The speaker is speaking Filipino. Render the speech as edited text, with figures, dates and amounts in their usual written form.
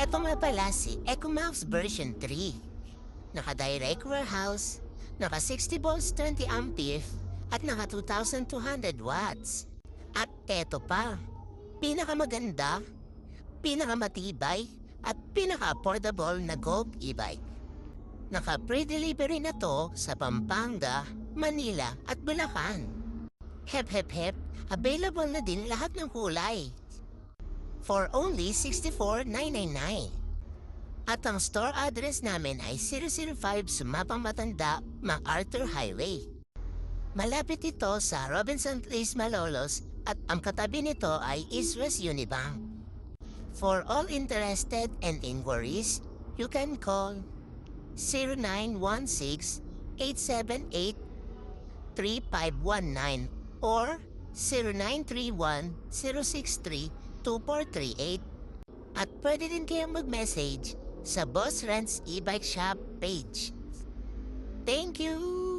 Eto nga pala si EcoMax version 3. Naka-direct warehouse, naka 60 volts 20 ampere, at naka 2,200 watts. At eto pa, pinakamaganda, pinakamatibay, at pinaka-affordable na Gold e-bike. Naka-pre-delivery na to sa Pampanga, Manila at Bulacan. Hep hep hep, available na din lahat ng kulay. For only 64,999. At ang store address namin ay 005 Sumapang Matanda, MacArthur Highway. Malapit ito sa Robinson Place, Malolos at ang katabi nito ay East West Unibank. For all interested and inquiries, you can call 0916-878-3519 or 0931-063-2438. At pwede din kayong mag-message sa Boss Rents e-bike shop page. Thank you!